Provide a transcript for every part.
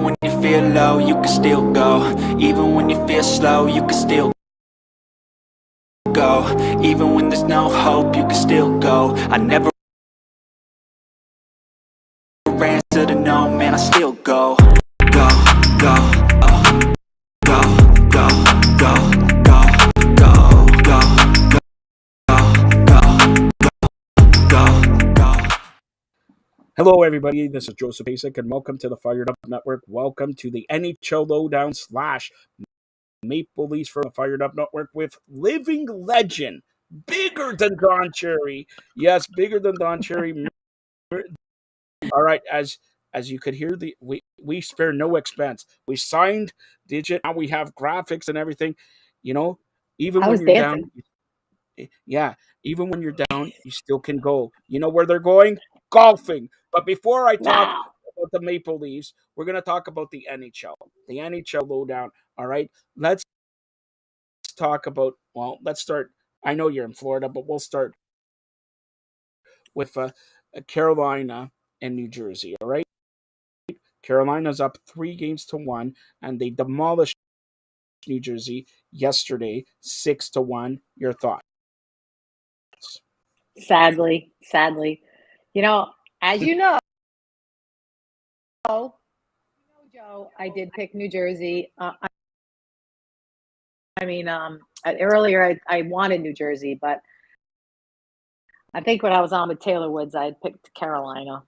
when you feel low, you can still go. Even when you feel slow, you can still go. Even when there's no hope, you can still go. I never answer to no, man, I still go. Go, go, oh. Go, go, go, go, go, go, go, go, go. Hello, everybody. This is Joseph Basic, and welcome to the FiredUp Network. Welcome to the NHL Lowdown / Maple Leafs for the FiredUp Network with living legend, bigger than Don Cherry. Yes, bigger than Don Cherry. All right, as you could hear, we spare no expense. We signed digit. Now we have graphics and everything. You know, even I when was you're dancing. down, yeah, even when you're down, you still can go. You know where they're going? Golfing. But before I talk Wow. about the Maple Leafs, we're going to talk about the NHL. The NHL lowdown. All right. Let's talk about, well, let's start. I know you're in Florida, but we'll start with Carolina and New Jersey. All right. Carolina's up 3-1, and they demolished New Jersey yesterday 6-1. Your thoughts? Sadly. You know, as you know, Joe, I did pick New Jersey. Earlier I wanted New Jersey, but I think when I was on with Taylor Woods, I had picked Carolina.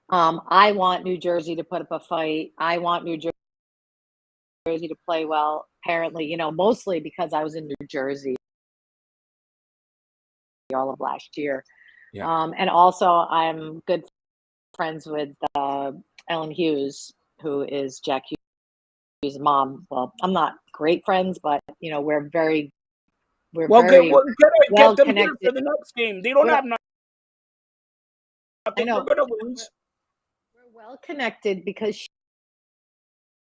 I want New Jersey to put up a fight. I want New Jersey to play well. Apparently, mostly because I was in New Jersey all of last year. Yeah. And also I'm good friends with Ellen Hughes, who is Jack Hughes' mom. Well, I'm not great friends, but we're very Get well them here connected. for the next game. They don't have nothing. I know. They're going to lose. We're well connected because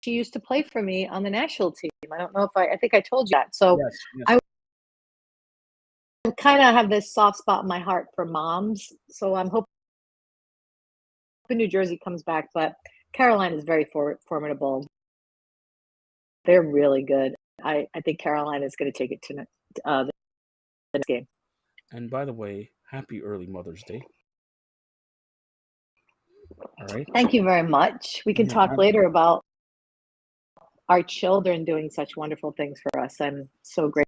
she used to play for me on the national team. I don't know if I think I told you that. So yes. I kind of have this soft spot in my heart for moms. So I'm hoping New Jersey comes back, but Carolina is very formidable. They're really good. I think Carolina is going to take it to the next game. And by the way, happy early Mother's Day. All right. Thank you very much. We can talk later about our children doing such wonderful things for us. I'm so grateful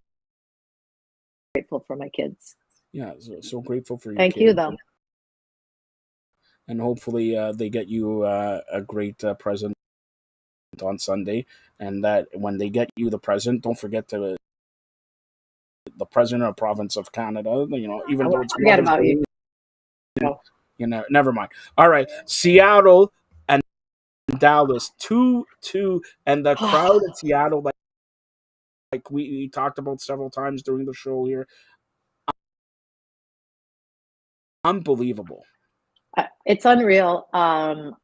for my kids. Yeah, so grateful for you. Thank you, though. And hopefully they get you a great present on Sunday. And that when they get you the present, don't forget to the president of the province of Canada. Even though it's forget about you. Never mind. All right, Seattle and Dallas 2-2, and the crowd in Seattle, like we talked about several times during the show here, unbelievable. It's unreal. I'm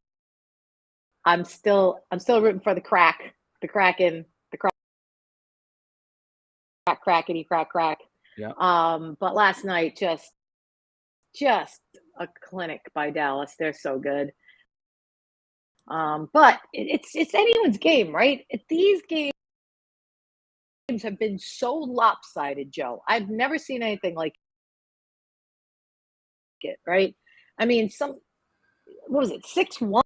still rooting for the Kraken, crackety crack. Yeah. But last night just a clinic by Dallas. They're so good. But it's anyone's game, right? These games have been so lopsided, Joe. I've never seen anything like it, right? I mean, what was it, 6-1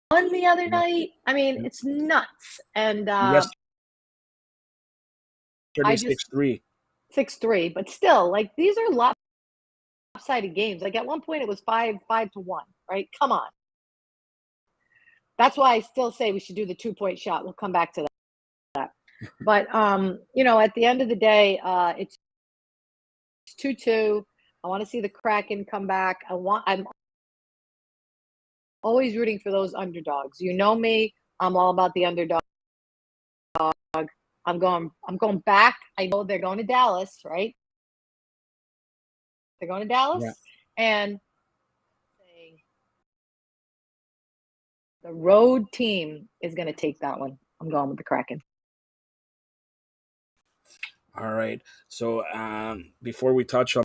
the other night? I mean, it's nuts. And Yes, I just 6-3. 6-3, but still, like, these are lopsided games. Like, at one point it was 5-1, right? Come on. That's why I still say we should do the 2-point shot. We'll come back to that. But at the end of the day, it's 2-2. I want to see the Kraken come back. I'm always rooting for those underdogs. You know me. I'm all about the underdog. I'm going back. I know they're going to Dallas, right? They're going to Dallas. Yeah. And the road team is going to take that one. I'm going with the Kraken. All right. So before we touch on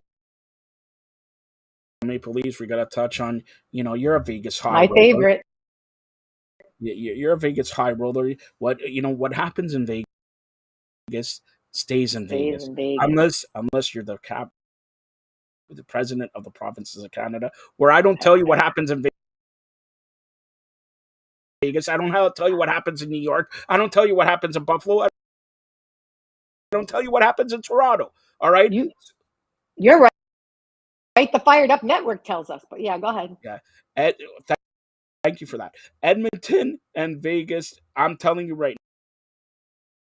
Maple Leafs, we got to touch on, you're a Vegas high. My favorite. You're a Vegas high roller. What happens in Vegas stays in Stays Vegas, in unless you're the president of the provinces of Canada, where I don't tell you what happens in Vegas. I don't tell you what happens in New York. I don't tell you what happens in Buffalo. I don't tell you what happens in Toronto. All right. You're right. Right, the Fired Up Network tells us. But yeah, go ahead. Yeah. Thank you for that. Edmonton and Vegas. I'm telling you right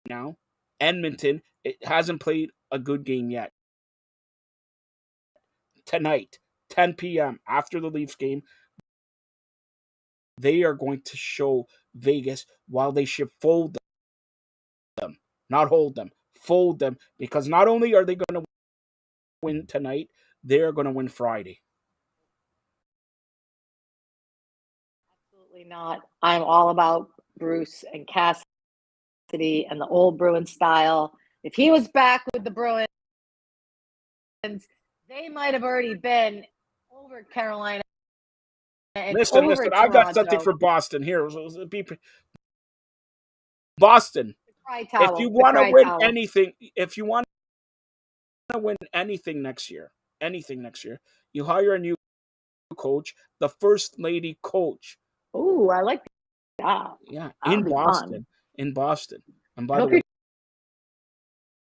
now, Edmonton, it hasn't played a good game yet. Tonight, 10 p.m. after the Leafs game, they are going to show Vegas while they should fold them, not hold them, fold them, because not only are they going to win tonight, they are going to win Friday. Absolutely not. I'm all about Bruce and Cassidy and the old Bruin style. If he was back with the Bruins, they might have already been over Carolina and Listen, over I got Toronto. something for Boston here. Boston, if you want to win anything next year, you hire a new coach, the first lady coach. Oh, I like that. Yeah, in Boston. In Boston. And by I the hope way,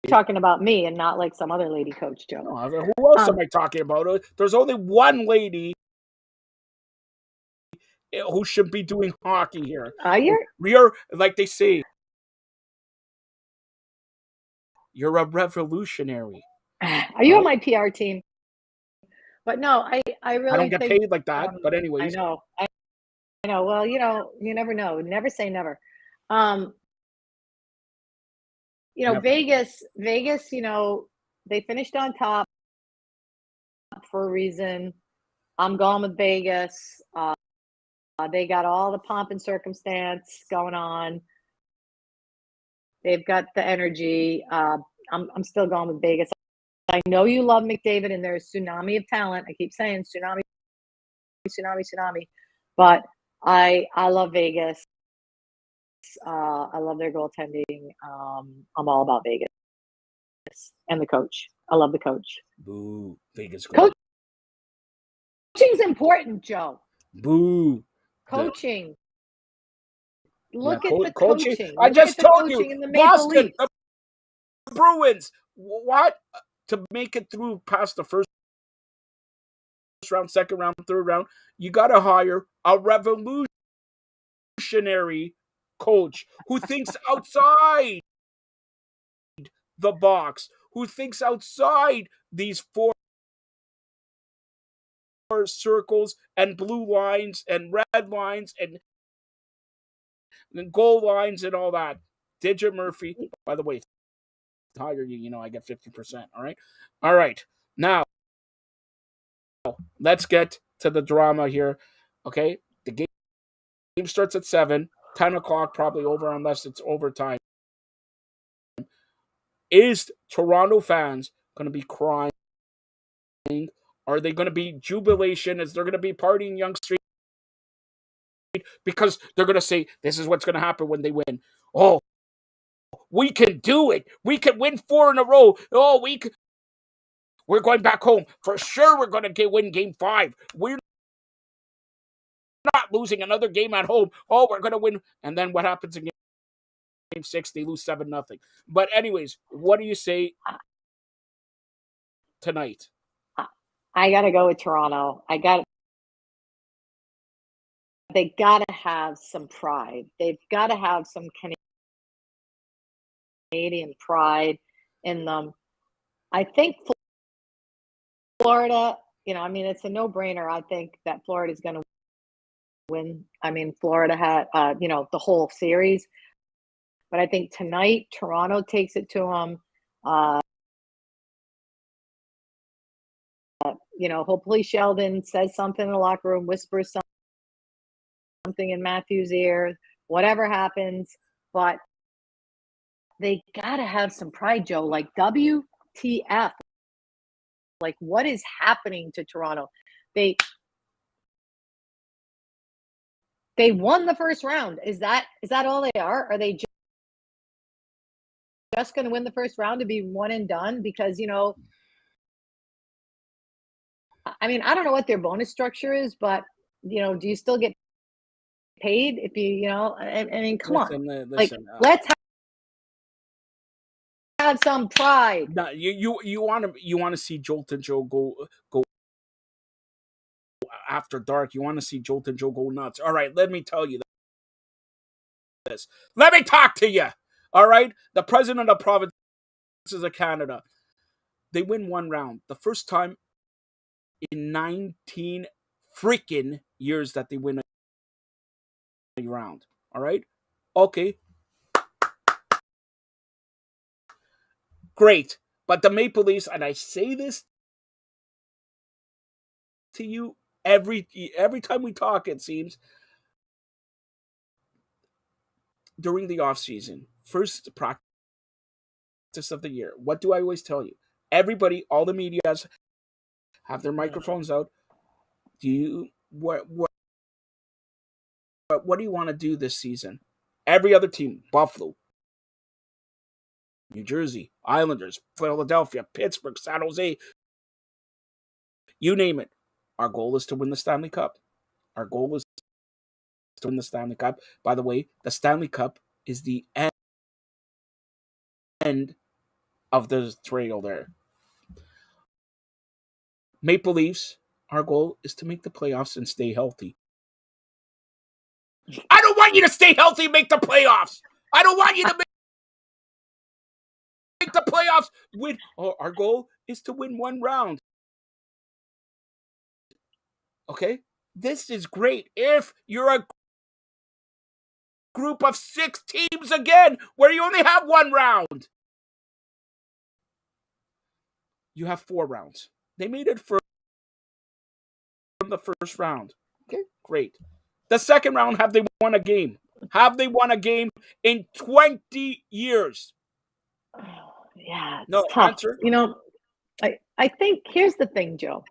you're talking about me and not like some other lady coach, Joe. no, who else am I talking about? There's only one lady who should be doing hockey here. You're like they say, you're a revolutionary. Are you on my PR team? But no, I really I don't get think, paid like that. But anyways, I know. Well, you never know. Never say never. never. Vegas, they finished on top for a reason. I'm going with Vegas. They got all the pomp and circumstance going on. They've got the energy. I'm still going with Vegas. I know you love McDavid, and there's a tsunami of talent. I keep saying tsunami. But I love Vegas. I love their goaltending. I'm all about Vegas and the coach. I love the coach. Boo, Vegas. Coaching's important, Joe. Boo. Coaching. Look at the coaching. coaching. I just told you, in the Boston, the Bruins. What to make it through past the first round, second round, third round? You got to hire a revolutionary coach who thinks outside the box, who thinks outside these four circles and blue lines and red lines and goal lines and all that. Digit Murphy, by the way, hire you, I get 50%. All right. Now, let's get to the drama here. Okay. The game starts at 7, 10 o'clock, probably over unless it's overtime. Is Toronto fans going to be crying? Are they going to be jubilation? Is there going to be partying Yonge Street? Because they're going to say, this is what's going to happen when they win. Oh, we can do it. We can win 4 in a row. Oh, we're going back home. For sure, we're going to win game 5. We're not losing another game at home. Oh, we're going to win. And then what happens in game 6? They lose 7-0. But anyways, what do you say tonight? I got to go with Toronto. They got to have some pride. They've got to have some Canadian pride in them. I think Florida, it's a no-brainer. I think that Florida's going to win. Florida had, the whole series. But I think tonight, Toronto takes it to them. Hopefully Sheldon says something in the locker room, whispers something in Matthew's ear, whatever happens. But they got to have some pride, Joe. Like, WTF? Like, what is happening to Toronto? They They won the first round. Is that all they are? Are they just going to win the first round to be one and done? Because, I mean, I don't know what their bonus structure is, but, do you still get paid if I mean, come on. Like, let's have some pride. No, you want to see Jolton Joe go after dark. You want to see Jolton Joe go nuts. All right, let me tell you this. Let me talk to you. All right, the president of the provinces of Canada, they win one round. The first time in 19 freaking years that they win a round. All right, okay, great. But the Maple Leafs, and I say this to you every time we talk, it seems, during the off season, first practice of the year. What do I always tell you? Everybody, all the medias have their microphones out. Do you what do you want to do this season? Every other team, Buffalo, New Jersey, Islanders, Philadelphia, Pittsburgh, San Jose, you name it. Our goal is to win the Stanley Cup. Our goal is to win the Stanley Cup. By the way, the Stanley Cup is the end of the trail there. Maple Leafs, our goal is to make the playoffs and stay healthy. I don't want you to stay healthy and make the playoffs. I don't want you to make the playoffs. Our goal is to win one round. Okay? This is great. If you're a group of 6 teams again, where you only have one round, you have 4 rounds. They made it from the first round. Okay, great. The second round, have they won a game? Have they won a game in 20 years? Yeah, it's No tough. answer. I think here's the thing, Joe,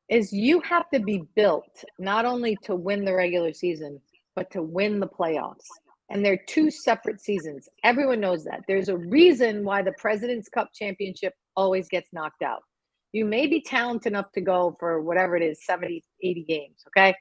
is you have to be built not only to win the regular season, but to win the playoffs. And they're 2 separate seasons. Everyone knows that. There's a reason why the President's Cup championship always gets knocked out. You may be talented enough to go for whatever it is, 70, 80 games, okay?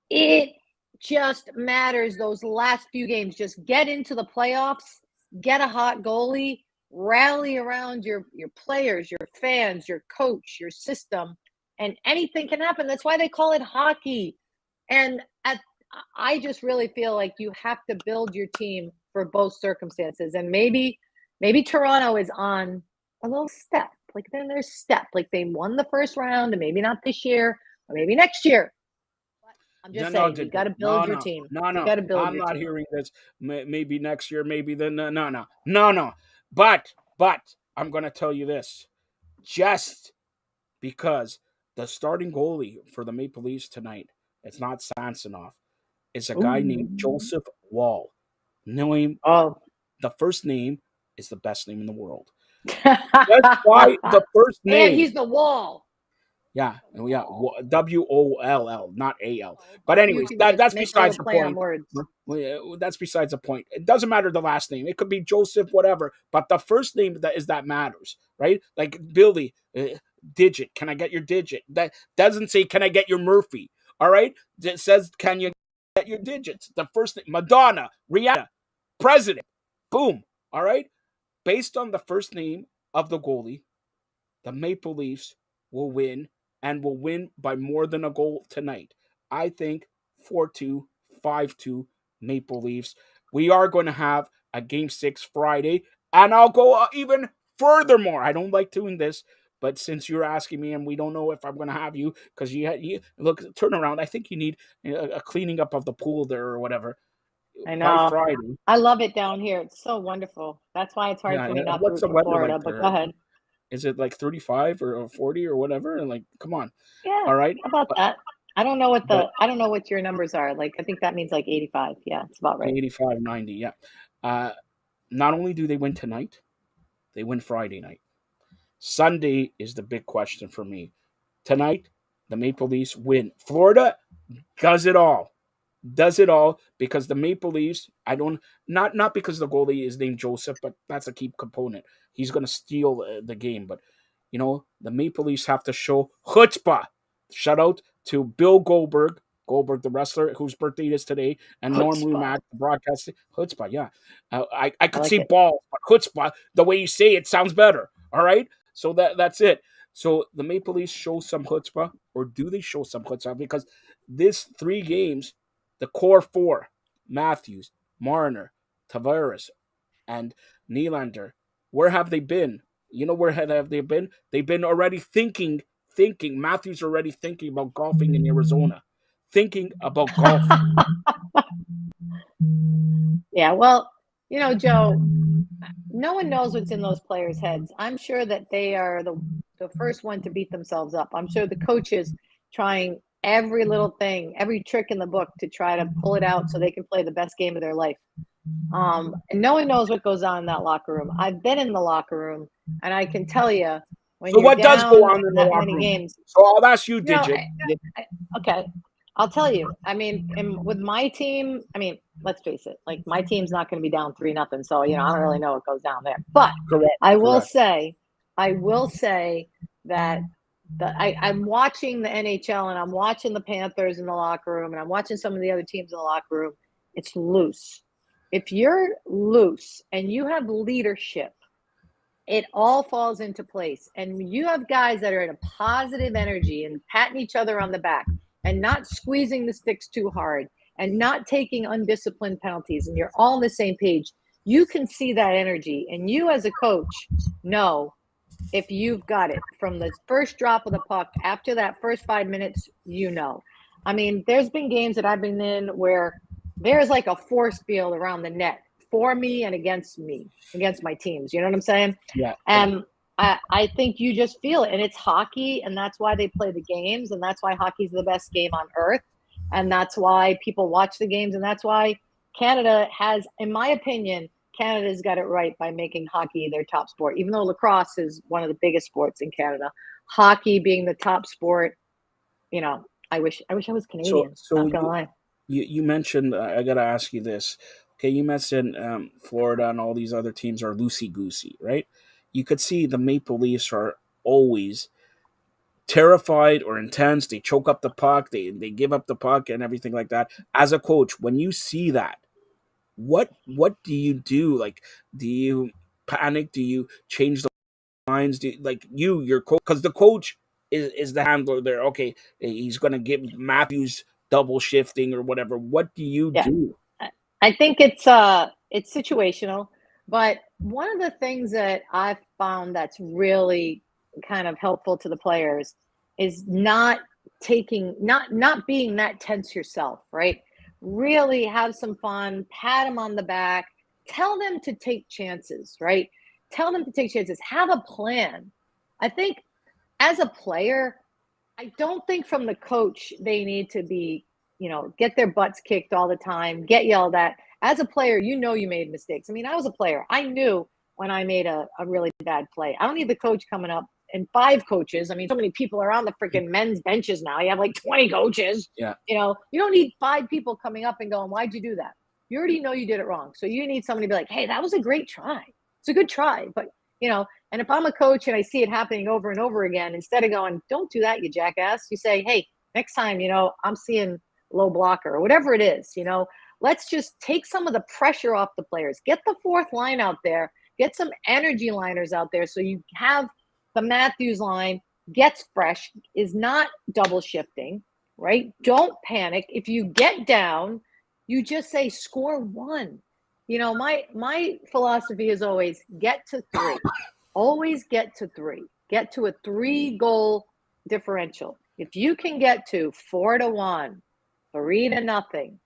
It just matters those last few games. Just get into the playoffs, get a hot goalie, rally around your players, your fans, your coach, your system, and anything can happen. That's why they call it hockey. And I just really feel like you have to build your team for both circumstances. And maybe Toronto is on a little step. Like then there's step. Like they won the first round, and maybe not this year, or maybe next year. I'm just saying, you got to build your team. No. You got to build I'm your not team. hearing this. Maybe next year, maybe then. No. But I'm going to tell you this. Just because the starting goalie for the Maple Leafs tonight, it's not Samsonov. It's a guy named Joseph Wall. Name. Oh. The first name is the best name in the world. That's why the first name. And he's the Wall. Yeah, WOLL, not AL. But anyways, that's besides the point. That's besides the point. It doesn't matter the last name. It could be Joseph, whatever. But the first name that matters, right? Like Billy, digit. Can I get your digit? That doesn't say, can I get your Murphy? All right? It says, can you get your digits? The first name, Madonna, Rihanna, President. Boom. All right? Based on the first name of the goalie, the Maple Leafs will win, and will win by more than a goal tonight. I think 4-2, 5-2 Maple Leafs. We are going to have a Game 6 Friday, and I'll go even furthermore. I don't like doing this, but since you're asking me and we don't know if I'm going to have you, because you look, turn around. I think you need a cleaning up of the pool there or whatever. I know. By Friday. I love it down here. It's so wonderful. That's why it's hard for me not to root for Florida, like but go ahead. Is it like 35 or 40 or whatever? And like, come on. Yeah. All right. How about that? I don't know what your numbers are. Like, I think that means like 85. Yeah, it's about right. 85, 90. Yeah. Not only do they win tonight, they win Friday night. Sunday is the big question for me. Tonight, the Maple Leafs win. Florida does it all. does it all because the Maple Leafs, I don't, not because the goalie is named Joseph, but that's a key component. He's going to steal the game. But, the Maple Leafs have to show chutzpah. Shout out to Bill Goldberg, the wrestler whose birthday it is today, and Norm Chutzpah. Lumac, the broadcaster. Chutzpah, yeah. I could like say it. ball, but chutzpah, the way you say it sounds better. All right? So that's it. So the Maple Leafs show some chutzpah, or do they show some chutzpah? Because this 3 games, the core four, Matthews, Marner, Tavares, and Nylander, where have they been? You know where have they been? They've been already thinking. Matthews already thinking about golfing in Arizona, thinking about golfing. Yeah, well, Joe, no one knows what's in those players' heads. I'm sure that they are the first one to beat themselves up. I'm sure the coaches trying every little thing, every trick in the book to try to pull it out so they can play the best game of their life. And no one knows what goes on in that locker room. I've been in the locker room, and I can tell you when So you're what does go down on in the that locker many room? games, So I'll ask you, you know, Digit. okay, I'll tell you. I mean, with my team, I mean, let's face it, like my team's not going to be down 3-0. So, I don't really know what goes down there. But Correct. I will Correct. say that I'm watching the NHL and I'm watching the Panthers in the locker room and I'm watching some of the other teams in the locker room. It's loose. If you're loose and you have leadership, it all falls into place. And you have guys that are in a positive energy and patting each other on the back and not squeezing the sticks too hard and not taking undisciplined penalties, and you're all on the same page. You can see that energy, and you as a coach know if you've got it from the first drop of the puck after that first 5 minutes. I mean, there's been games that I've been in where there's like a force field around the net for me and against my teams. You know what I'm saying? Yeah. And I think you just feel it. And it's hockey, and that's why they play the games, and that's why hockey's the best game on earth. And that's why people watch the games, and that's why Canada has, in my opinion, Canada's got it right by making hockey their top sport, even though lacrosse is one of the biggest sports in Canada. Hockey being the top sport, I wish I was So Canadian. so Not gonna lie. you mentioned. I gotta ask you this. Okay, you mentioned Florida and all these other teams are loosey goosey, right? You could see the Maple Leafs are always terrified or intense. They choke up the puck. They give up the puck and everything like that. As a coach, when you see that, what do you do? Like, do you panic? Do you change the lines? Your coach, because the coach is the handler there. Okay, he's gonna give Matthews double shifting or whatever. What do you Yeah. do? I think it's situational, but one of the things that I've found that's really kind of helpful to the players is not being that tense yourself, right? Really have some fun, pat them on the back, tell them to take chances, right? Tell them to take chances, have a plan. I think as a player, I don't think from the coach they need to be, get their butts kicked all the time, get yelled at. As a player, you made mistakes. I mean, I was a player. I knew when I made a really bad play. I don't need the coach coming up and 5 coaches. I mean, so many people are on the freaking men's benches now. You have like 20 coaches. Yeah. You don't need 5 people coming up and going, "Why'd you do that?" You already know you did it wrong. So you need somebody to be like, "Hey, that was a great try. It's a good try." But, and if I'm a coach and I see it happening over and over again, instead of going, "Don't do that, you jackass," you say, "Hey, next time, I'm seeing low blocker," or whatever it is, let's just take some of the pressure off the players. Get the fourth line out there, get some energy liners out there so you have the Matthews line gets fresh, is not double shifting, right? Don't panic. If you get down, you just say score one. My philosophy is always get to 3. Always get to 3. Get to a 3-goal differential. If you can get to 4-1, 3-0,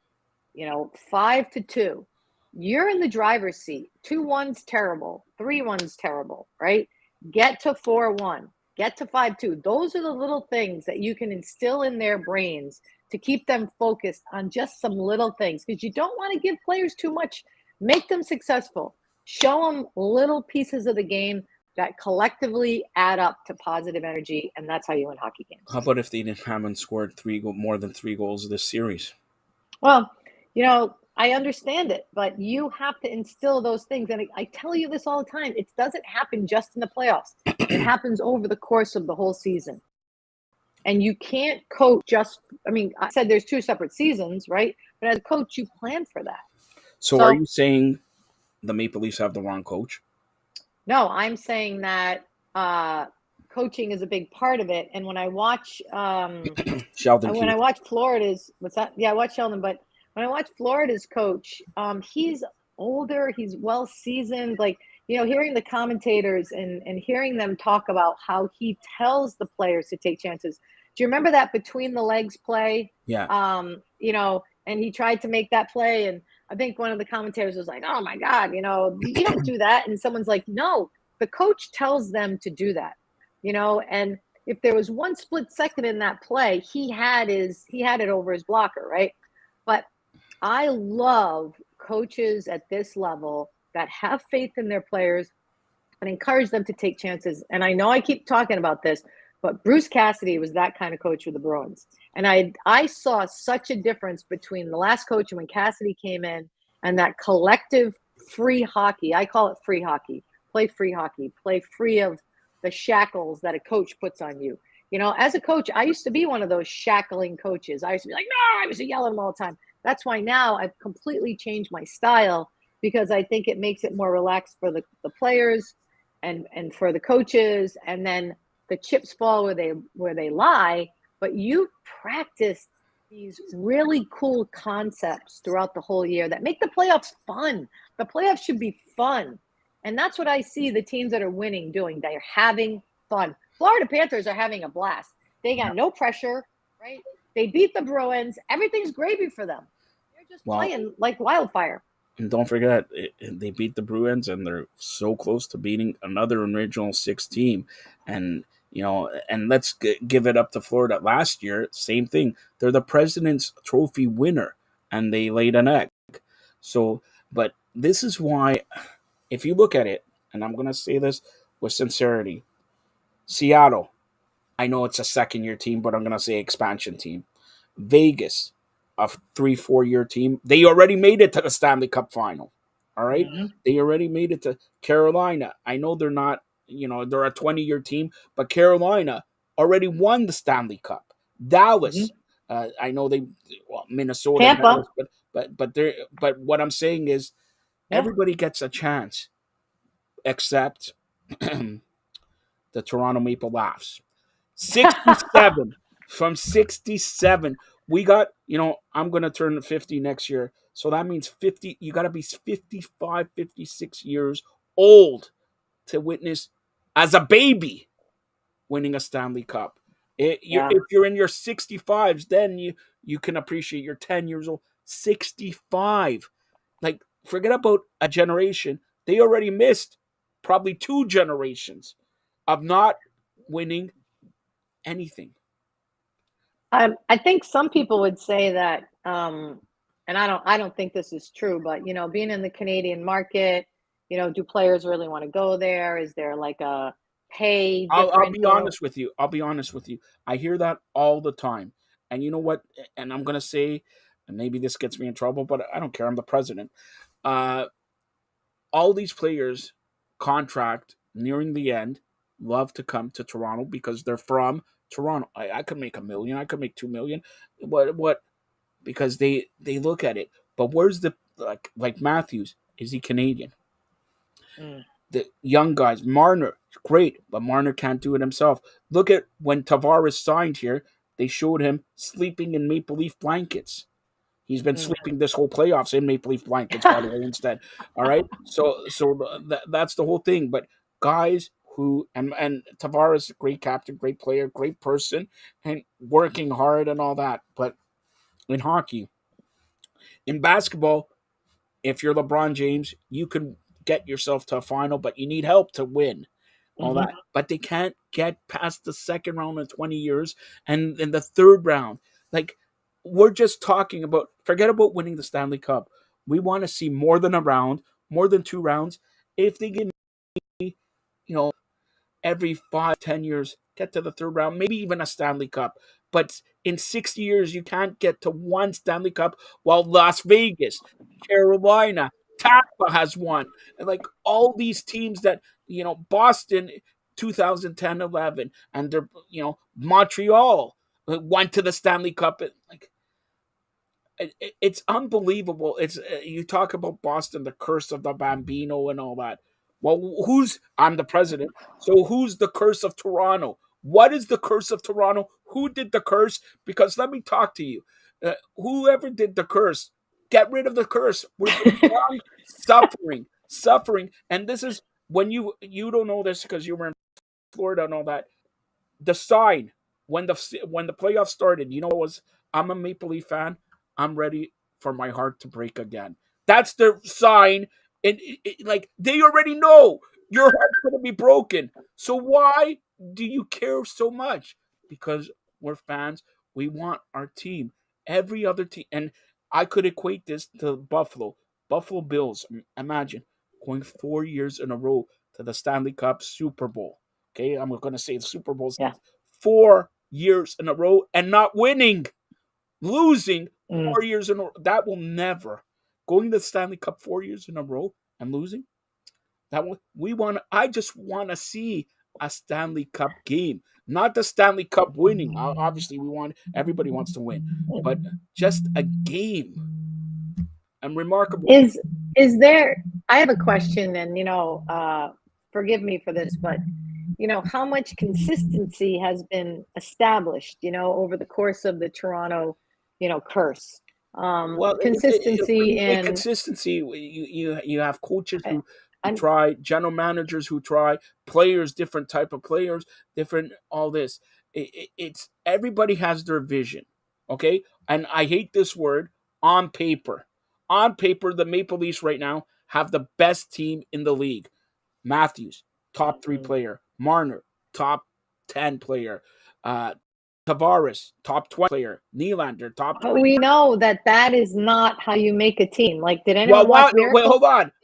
5-2, you're in the driver's seat. 2-1's terrible. 3-1's terrible, right? Get to 4-1. Get to 5-2. Those are the little things that you can instill in their brains to keep them focused on just some little things, because you don't want to give players too much. Make them successful. Show them little pieces of the game that collectively add up to positive energy, and that's how you win hockey games. How about if they haven't scored more than 3 goals this series? Well, I understand it, but you have to instill those things. And I tell you this all the time. It doesn't happen just in the playoffs. It happens over the course of the whole season. And you can't coach I said there's two separate seasons, right? But as a coach, you plan for that. So are So you saying the Maple Leafs have the wrong coach? no, I'm saying that coaching is a big part of it. And when I watch Sheldon when I Keefe. watch Florida's what's that? Yeah, I watch Sheldon, but when I watch Florida's coach, he's older, he's well seasoned. Like, hearing the commentators and hearing them talk about how he tells the players to take chances. Do you remember that between the legs play? Yeah. And he tried to make that play, and I think one of the commentators was like, "Oh my God, you don't do that." And someone's like, "No, the coach tells them to do that." And if there was one split second in that play, he had it over his blocker, right? But I love coaches at this level that have faith in their players and encourage them to take chances. And I know I keep talking about this, but Bruce Cassidy was that kind of coach for the Bruins. And I saw such a difference between the last coach and when Cassidy came in, and that collective free hockey. I call it free hockey. Play free hockey. Play free of the shackles that a coach puts on you. As a coach, I used to be one of those shackling coaches. I used to be like, no, I used to yell at them all the time. That's why now I've completely changed my style, because I think it makes it more relaxed for the players and for the coaches, and then the chips fall where they lie. But you practice these really cool concepts throughout the whole year that make the playoffs fun. The playoffs should be fun. And that's what I see the teams that are winning doing. They're having fun. Florida Panthers are having a blast. They got no pressure, right? They beat the Bruins. Everything's gravy for them. They're just Well, playing like wildfire. and don't forget, they beat the Bruins, and they're so close to beating another original six team. And and let's give it up to Florida. Last year, same thing. They're the President's Trophy winner, and they laid an egg. So, but this is why, if you look at it, and I'm gonna say this with sincerity, Seattle. I know it's a second year team, but I'm gonna say expansion team. Vegas, a 3-4 year team. They already made it to the Stanley Cup final. All right. Mm-hmm. They already made it to Carolina. I know they're not, they're a 20-year team, but Carolina already won the Stanley Cup. Mm-hmm. Dallas, I know Minnesota, Tampa. Dallas, but what I'm saying is Yeah. everybody gets a chance except the Toronto Maple Leafs. 67 from 67. We got, I'm going to turn 50 next year. So that means 50, you got to be 55, 56 years old to witness as a baby winning a Stanley Cup. Yeah. If you're in your 65s, then you can appreciate you're 10 years old. 65. Like, forget about a generation. They already missed probably 2 generations of not winning anything. I think some people would say that, and I don't think this is true, but being in the Canadian market, do players really want to go there? Is there like a pay I'll be differential? honest with you. I'll be honest with you. I hear that all the time. And you know what? And I'm gonna say, and maybe this gets me in trouble, but I don't care. I'm the president. Uh, all these players contract nearing the end love to come to Toronto because they're from Toronto. I could make 1 million. I could make 2 million. What? Because they look at it. But where's the like Matthews? Is he Canadian? Mm, The young guys, Marner, great, but Marner can't do it himself. Look at when Tavares signed here, they showed him sleeping in Maple Leaf blankets. He's been mm. sleeping this whole playoffs in Maple Leaf blankets, by the way, instead. All right, so that's the whole thing. But guys who and Tavares, great captain, great player, great person, and working hard and all that. But in hockey, in basketball, if you're LeBron James, you can get yourself to a final, but you need help to win. All Hmm. that. But they can't get past the second round in 20 years and in the third round. Like, we're just talking about, forget about winning the Stanley Cup. We want to see more than a round, more than 2 rounds. If they give me, you know, every 5, 10 years, get to the third round, maybe even a Stanley Cup. But in 60 years, you can't get to one Stanley Cup, while Las Vegas, Carolina, Tampa has won. And like all these teams that, Boston 2010-11, and they're, Montreal went to the Stanley Cup. Like it's unbelievable. It's you talk about Boston, the curse of the Bambino and all that. Well, I'm the president, so who's the curse of Toronto? What is the curse of Toronto? Who did the curse? Because let me talk to you. Whoever did the curse, get rid of the curse. We're young, suffering, and this is when you don't know this because you were in Florida and all that. The sign when the playoffs started, what was? I'm a Maple Leaf fan. I'm ready for my heart to break again. That's the sign, and like they already know your heart's going to be broken. So why do you care so much? Because we're fans. We want our team. Every other team, and I could equate this to Buffalo Bills. Imagine going 4 years in a row to the Stanley Cup Super Bowl. Okay, I'm going to say the Super Bowl Yeah. 4 years in a row and not winning, losing Mm. 4 years in a row. That will never. Going to the Stanley Cup 4 years in a row and losing, that one we want. I just want to see a Stanley Cup game, not the Stanley Cup winning. Obviously, everybody wants to win, but just a game. And remarkable. Is there? I have a question, and forgive me for this, but how much consistency has been established, over the course of the Toronto, curse? Well, Consistency in consistency. You have coaches who I'm- try, general managers who try, players, different type of players, different all this. It's everybody has their vision, okay? And I hate this word. On paper, the Maple Leafs right now have the best team in the league. Matthews, top 3 player. Marner, top 10 player. Tavares, top 20 player. Nylander, top 20. we know that is not how you make a team. Like, did anyone watch Wait, Miracle?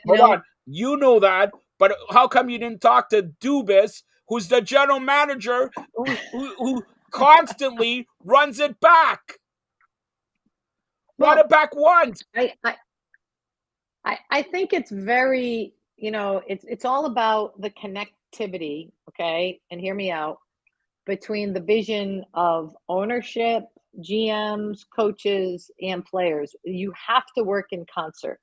hold on. You know that, but how come you didn't talk to Dubas, who's the general manager, who constantly runs it back? Run it back once. I think it's very, it's all about the connectivity, okay? And hear me out, between the vision of ownership, GMs, coaches, and players. You have to work in concert.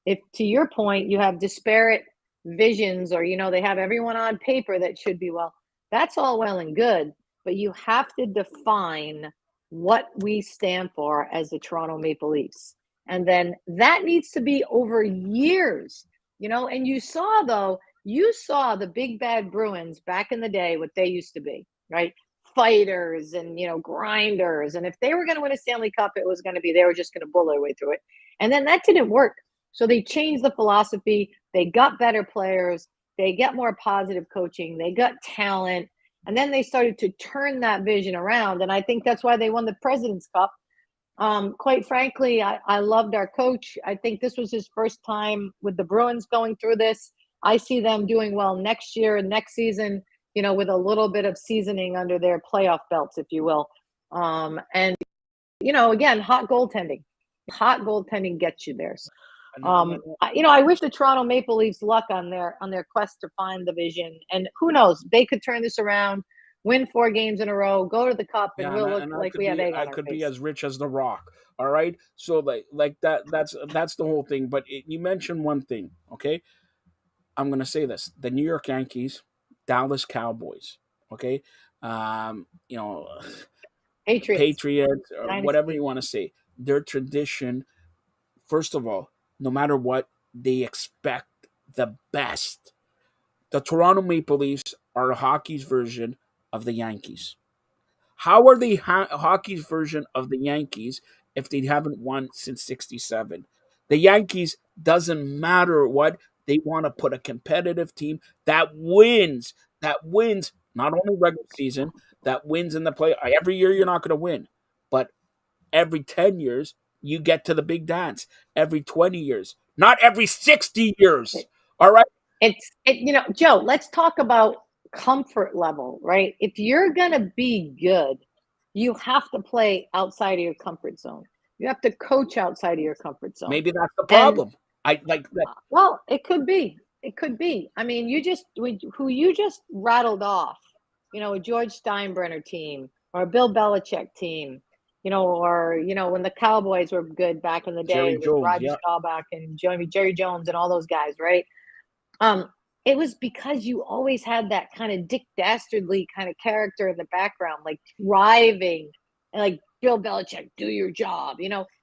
If, to your point, you have disparate visions, or they have everyone on paper that should be, well, that's all well and good, but you have to define what we stand for as the Toronto Maple Leafs. And then that needs to be over years, and you saw the big bad Bruins back in the day, what they used to be, right? Fighters and, grinders. And if they were going to win a Stanley Cup, it was going to be, they were just going to bull their way through it. And then that didn't work. So they changed the philosophy. They got better players. They got more positive coaching. They got talent. And then they started to turn that vision around. And I think that's why they won the President's Cup. Quite frankly, I loved our coach. I think this was his first time with the Bruins going through this. I see them doing well next year and next season, with a little bit of seasoning under their playoff belts, if you will. And, again, hot goaltending. Hot goaltending gets you there. So, I wish the Toronto Maple Leafs luck on their quest to find the vision. And who knows, they could turn this around, win 4 games in a row, go to the Cup, and we'll look like we have egg on our face. I could be as rich as The Rock. All right, so like that. That's the whole thing. But you mentioned one thing. Okay, I'm gonna say this: the New York Yankees, Dallas Cowboys. Okay, Patriots, or whatever you want to say. Their tradition. First of all, no matter what, they expect the best. The Toronto Maple Leafs are hockey's version of the Yankees. How are they hockey's version of the Yankees if they haven't won since '67? The Yankees, doesn't matter what, they want to put a competitive team that wins, not only regular season, that wins in the play. Every year you're not going to win, but every 10 years you get to the big dance. Every 20 years, not every 60 years. All right. Joe, let's talk about comfort level, right? If you're going to be good, You have to play outside of your comfort zone. You have to coach outside of your comfort zone. Maybe that's the And problem. I like that. well, it could be. It could be. I mean, who you just rattled off, a George Steinbrenner team or a Bill Belichick team, or when the Cowboys were good back in the day Jerry with Jones, Roger yeah. Staubach and Jerry Jones and all those guys, right? It was because you always had that kind of Dick Dastardly kind of character in the background, like driving, and like Bill Belichick, do your job.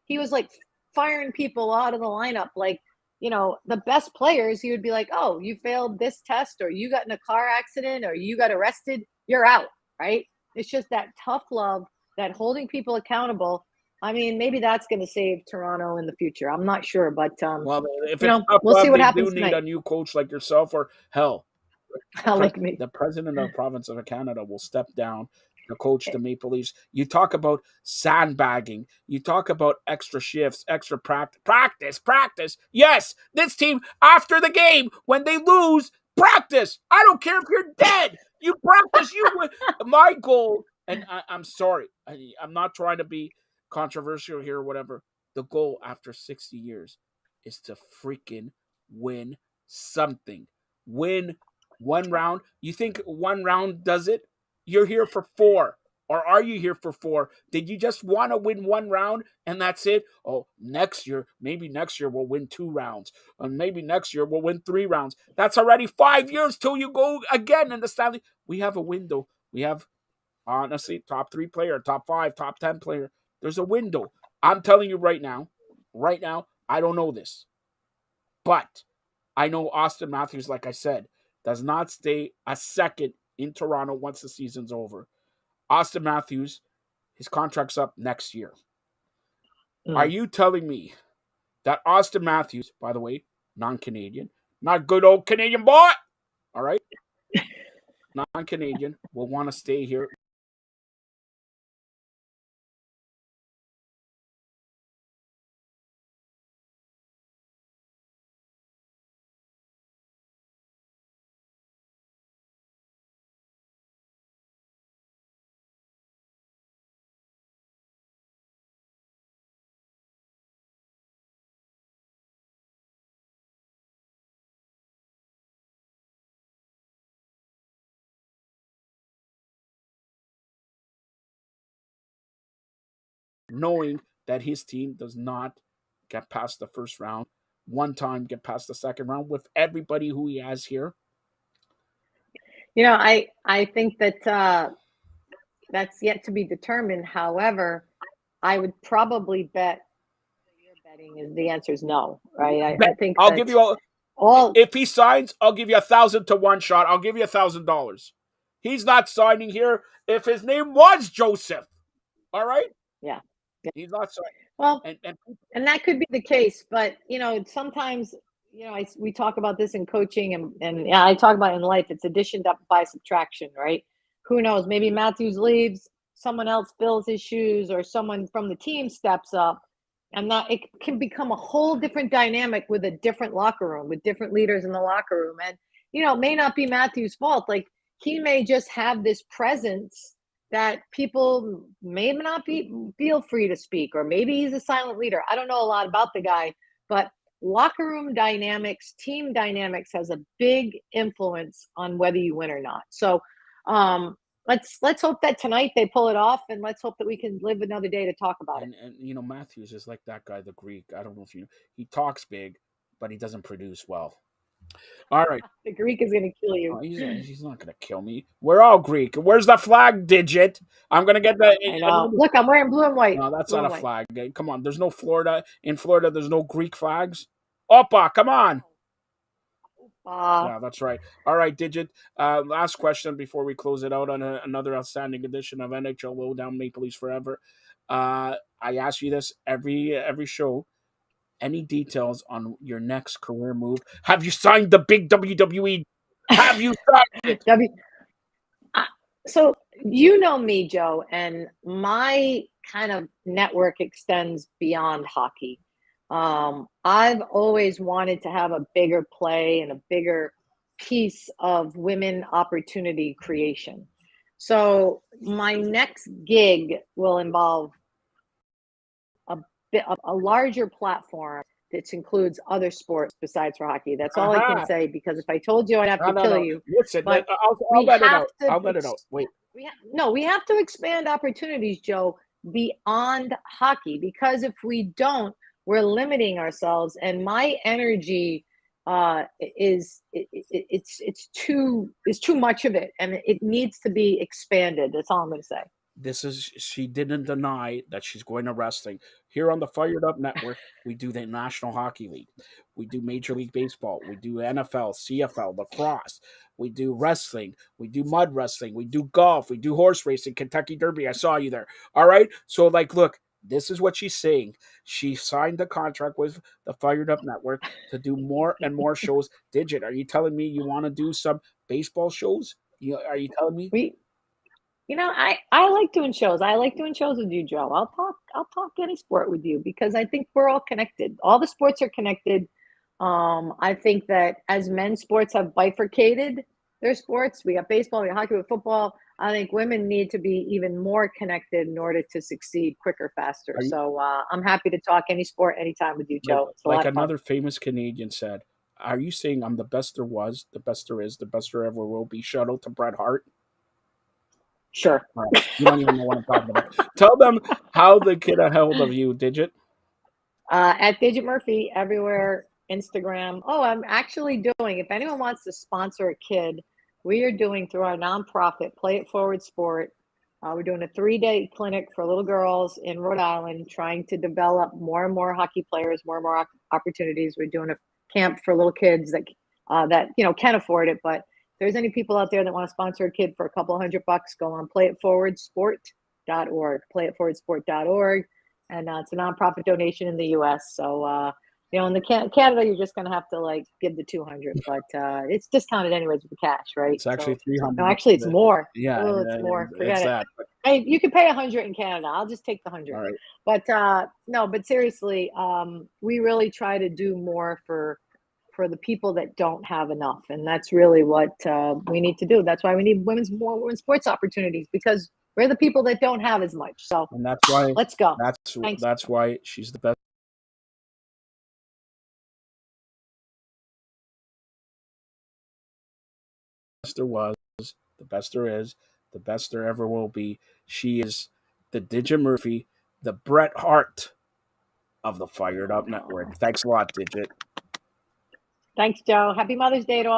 He was like firing people out of the lineup, like the best players. He would be like, "Oh, you failed this test, or you got in a car accident, or you got arrested. You're out." Right? It's just that tough love, that holding people accountable. I mean, maybe that's going to save Toronto in the future. I'm not sure, but Well, if it's tough we'll see love, what they do happens need tonight. a new coach like yourself, or hell, Like me. the president of the province of Canada will step down to coach the Maple Leafs. You talk about sandbagging. You talk about extra shifts, extra practice. Yes, this team, after the game, when they lose, practice. I don't care if you're dead. You practice. You win. My goal, and I'm sorry, I'm not trying to be controversial here or whatever. The goal after 60 years is to freaking win something. Win one round. You think one round does it? You're here for 4. Or are you here for 4? Did you just want to win one round and that's it? Oh, maybe next year we'll win 2 rounds. And maybe next year we'll win 3 rounds. That's already 5 years till you go again in the Stanley. We have a window. We have, honestly, top 3 player, top 5, top 10 player. There's a window. I'm telling you right now, I don't know this. But I know Austin Matthews, like I said, does not stay a second in Toronto once the season's over. Austin Matthews, his contract's up next year. Are you telling me that Austin Matthews, by the way, non-Canadian, not good old Canadian boy, all right, non-Canadian, will want to stay here? Knowing that his team does not get past the first round, one time get past the second round with everybody who he has here? I think that that's yet to be determined. However, I would probably bet you're betting is the answer is no, right? I think I'll that give you all if he signs, I'll give you 1,000 to one shot. I'll give you $1,000. He's not signing here. If his name was Joseph, all right, yeah. he's not signing. Well, And and that could be the case, but sometimes we talk about this in coaching, and yeah, I talk about it in life. It's addition by subtraction, right? Who knows? Maybe Matthews leaves, someone else fills his shoes, or someone from the team steps up, and that it can become a whole different dynamic with a different locker room, with different leaders in the locker room. And it may not be Matthews' fault. Like, he may just have this presence that people may not feel free to speak, or maybe he's a silent leader. I don't know a lot about the guy, but locker room dynamics, team dynamics has a big influence on whether you win or not. So let's hope that tonight they pull it off, and let's hope that we can live another day to talk about it. and Matthews is like that guy, the Greek. I don't know if you know. He talks big, but he doesn't produce well. All right. The Greek is going to kill you. Oh, he's not going to kill me. We're all Greek. Where's the flag, Digit? I'm going to get that. I know. Look, I'm wearing blue and white. No, that's Blue not a and white. flag. Come on. There's no Florida. In Florida, there's no Greek flags. Oppa, come on. Yeah, that's right. All right, Digit. Last question before we close it out on another outstanding edition of NHL Lowdown Maple Leafs Forever. I ask you this every show. Any details on your next career move? Have you signed the big WWE? Have you signed it? So you know me, Joe, and my kind of network extends beyond hockey. I've always wanted to have a bigger play and a bigger piece of women opportunity creation. So my next gig will involve a larger platform that includes other sports besides for hockey. That's all I can say, because if I told you, I'd have to kill you. Listen, But I'll we let it have out. to. I'll let it out. Wait. We have to expand opportunities, Joe, beyond hockey, because if we don't, we're limiting ourselves. And my energy it's too much of it, and it needs to be expanded. That's all I'm going to say. She didn't deny that she's going to wrestling. Here on the Fired Up Network, we do the National Hockey League. We do Major League Baseball. We do NFL, CFL, lacrosse. We do wrestling. We do mud wrestling. We do golf. We do horse racing, Kentucky Derby. I saw you there. All right. So, look, this is what she's saying. She signed the contract with the Fired Up Network to do more and more shows. Digit, are you telling me you want to do some baseball shows? Are you telling me? I like doing shows. I like doing shows with you, Joe. I'll talk any sport with you, because I think we're all connected. All the sports are connected. I think that as men's sports have bifurcated their sports, we got baseball, we got hockey, we got football. I think women need to be even more connected in order to succeed quicker, faster. So I'm happy to talk any sport anytime with you, Joe. It's a lot of fun. Another famous Canadian said, are you saying I'm the best there was, the best there is, the best there ever will be? Shout out to Bret Hart. Sure. All right. You don't even know what I'm talking about. Tell them how they get a hold of you, Digit. At Digit Murphy everywhere, Instagram. Oh, I'm actually doing, if anyone wants to sponsor a kid, we are doing through our nonprofit, Play It Forward Sport. We're doing a 3-day clinic for little girls in Rhode Island, trying to develop more and more hockey players, more and more opportunities. We're doing a camp for little kids that can afford it. But if there's any people out there that want to sponsor a kid for a couple $100, go on playitforwardsport.org, playitforwardsport.org. And it's a nonprofit donation in the U.S. So, in the Canada, you're just going to have to give the $200, but it's discounted anyways with the cash, right? It's actually $300. No, actually, it's more. Yeah, oh, it's more. Forget it's it. that. Hey, you can pay $100 in Canada. I'll just take the $100. All right. But no, but seriously, we really try to do more for the people that don't have enough, and that's really what we need to do. That's why we need more women's sports opportunities, because we're the people that don't have as much. So, and that's why let's go. That's why she's the best. There was, the best there is, the best there ever will be. She is the Digit Murphy, the Bret Hart of the Fired Up Network. Thanks a lot, Digit. Thanks, Joe. Happy Mother's Day to all